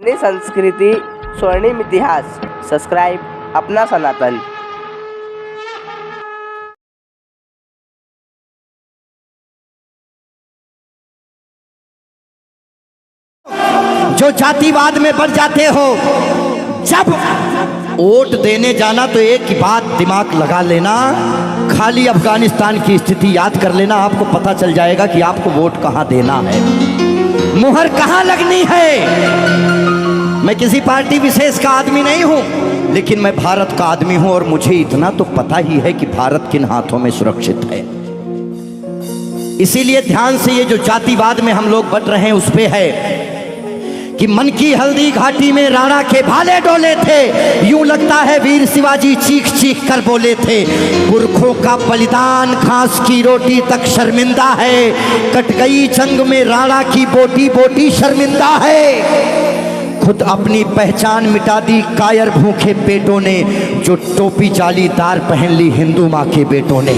अपनी संस्कृति, स्वर्णिम इतिहास। सब्सक्राइब अपना सनातन। जो जातिवाद में बढ़ जाते हो, जब वोट देने जाना तो एक ही बात दिमाग लगा लेना, खाली अफगानिस्तान की स्थिति याद कर लेना, आपको पता चल जाएगा कि आपको वोट कहां देना है, मुहर कहां लगनी है। मैं किसी पार्टी विशेष का आदमी नहीं हूं, लेकिन मैं भारत का आदमी हूं और मुझे इतना तो पता ही है कि भारत किन हाथों में सुरक्षित है। इसीलिए ध्यान से ये जो जातिवाद में हम लोग बढ़ रहे हैं उस पे है कि मन की हल्दी घाटी में राणा के भाले डोले थे, यूं लगता है वीर शिवाजी चीख चीख कर बोले थे। पुरखों का बलिदान घास की रोटी तक शर्मिंदा है, कट गई जंग में राणा की बोटी बोटी शर्मिंदा है। खुद अपनी पहचान मिटा दी कायर भूखे पेटों ने, जो टोपी जालीदार पहन ली हिंदू माँ के बेटों ने।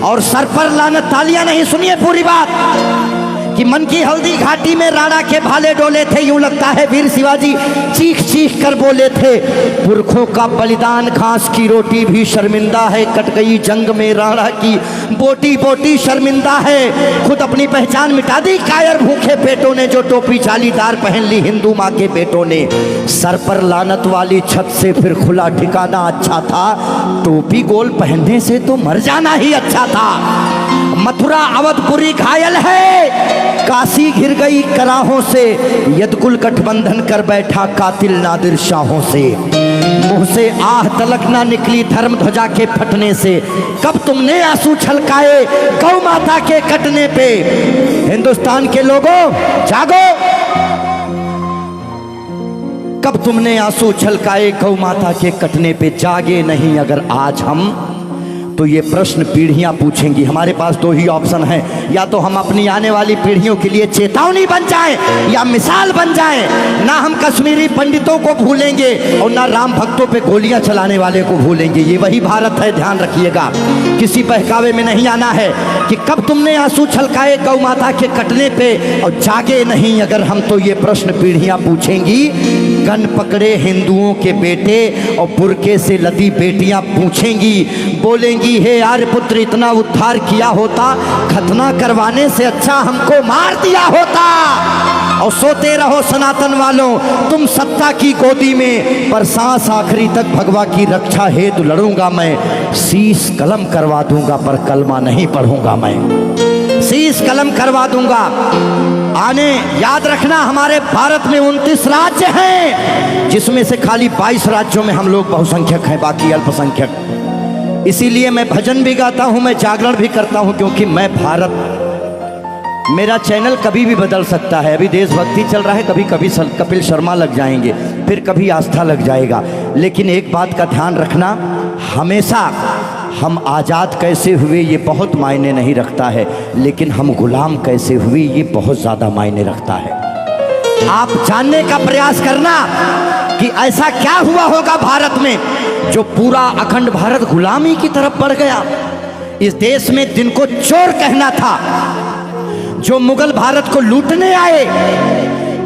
और सर पर लानत, तालियां नहीं, सुनिए पूरी बात, कि मन की हल्दी घाटी में राणा के भाले डोले थे, यूं लगता है वीर शिवाजी चीख चीख कर बोले थे। पुरखों का बलिदान घास की रोटी भी शर्मिंदा है, कट गई जंग में राणा की बोटी बोटी शर्मिंदा है। खुद अपनी पहचान मिटा दी कायर भूखे पेटों ने, जो टोपी जालीदार पहन ली हिंदू माँ के बेटों ने। सर पर लानत वाली छत से फिर खुला ठिकाना अच्छा था, टोपी गोल पहनने से तो मर जाना ही अच्छा था। मथुरा अवधपुरी घायल है, काशी घिर गई कराहों से, यदकुल गठबंधन कर बैठा कातिल नादिर शाहों से। मुंह से आह तलक ना निकली धर्म ध्वजा के फटने से, कब तुमने आंसू छलकाए गौ माता के कटने पे। हिंदुस्तान के लोगों जागो, कब तुमने आंसू छलकाए गौ माता के कटने पे। जागे नहीं अगर आज हम, तो ये प्रश्न पीढ़ियां पूछेंगी। हमारे पास दो ही ऑप्शन है, या तो हम अपनी आने वाली पीढ़ियों के लिए चेतावनी बन जाएं या मिसाल बन जाएं। ना हम कश्मीरी पंडितों को भूलेंगे और ना राम भक्तों पे गोलियां चलाने वाले को भूलेंगे। ये वही भारत है, ध्यान रखिएगा। किसी बहकावे में नहीं आना है कि कब तुमने आंसू छलकाए गौ माता के कटने पे, और जागे नहीं अगर हम, तो ये प्रश्न पीढ़ियां पूछेंगी। गन पकड़े हिंदुओं के बेटे और बुरके से लदी बेटियां पूछेंगी, बोलेंगी हे यार पुत्र इतना उद्धार किया होता, खतना करवाने से अच्छा हमको मार दिया होता। और सोते रहो सनातन वालों तुम सत्ता की गोदी में, पर सांस आखिरी तक भगवा की रक्षा हेतु लड़ूंगा मैं। शीश कलम करवा दूंगा पर कलमा नहीं पढ़ूंगा मैं, शीश कलम करवा दूंगा। आने याद रखना, हमारे भारत में 29 राज्य हैं, जिसमें से खाली 22 राज्यों में हम लोग बहुसंख्यक हैं, बाकी अल्पसंख्यक। इसीलिए मैं भजन भी गाता हूं, मैं जागरण भी करता हूं, क्योंकि मैं भारत, मेरा चैनल कभी भी बदल सकता है। अभी देशभक्ति चल रहा है, कभी कभी कपिल शर्मा लग जाएंगे, फिर कभी आस्था लग जाएगा। लेकिन एक बात का ध्यान रखना, हमेशा हम आज़ाद कैसे हुए ये बहुत मायने नहीं रखता है, लेकिन हम गुलाम कैसे हुए ये बहुत ज़्यादा मायने रखता है। आप जानने का प्रयास करना कि ऐसा क्या हुआ होगा भारत में जो पूरा अखंड भारत गुलामी की तरफ बढ़ गया। इस देश में जिनको चोर कहना था, जो मुगल भारत को लूटने आए,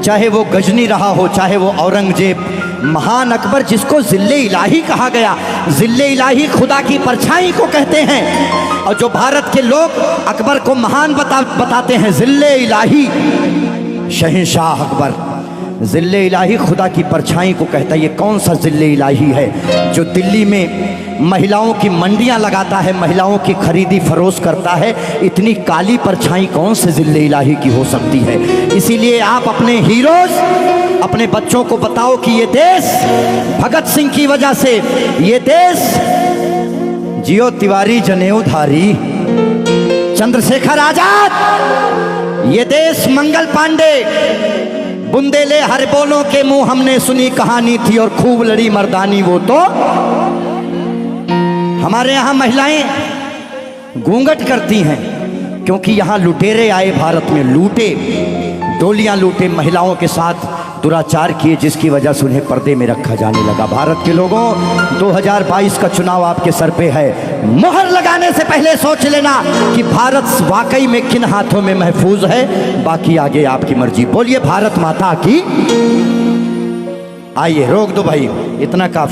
चाहे वो गजनी रहा हो, चाहे वो औरंगजेब, महान अकबर जिसको जिल्ले इलाही कहा गया, जिल्ले इलाही खुदा की परछाई को कहते हैं। और जो भारत के लोग अकबर को महान बताते हैं, जिल्ले इलाही शहंशाह अकबर, जिल्ले इलाही खुदा की परछाई को कहता है। ये कौन सा जिल्ले इलाही है जो दिल्ली में महिलाओं की मंडियां लगाता है, महिलाओं की खरीदी फरोश करता है? इतनी काली परछाई कौन से जिल्ले इलाही की हो सकती है? इसीलिए आप अपने हीरोज, अपने बच्चों को बताओ कि ये देश भगत सिंह की वजह से, ये देश जियो तिवारी जनेऊधारी चंद्रशेखर आजाद, ये देश मंगल पांडे, बुंदेले हर बोलों के मुंह हमने सुनी कहानी थी और खूब लड़ी मर्दानी वो तो। हमारे यहाँ महिलाएं घूंघट करती हैं क्योंकि यहाँ लुटेरे आए, भारत में लूटे, डोलियां लूटे, महिलाओं के साथ दुराचार किए, जिसकी वजह से उन्हें पर्दे में रखा जाने लगा। भारत के लोगों, 2022 का चुनाव आपके सर पे है। मोहर लगाने से पहले सोच लेना कि भारत वाकई में किन हाथों में महफूज है, बाकी आगे आपकी मर्जी। बोलिए भारत माता की। आइए रोक दो भाई, इतना काफी।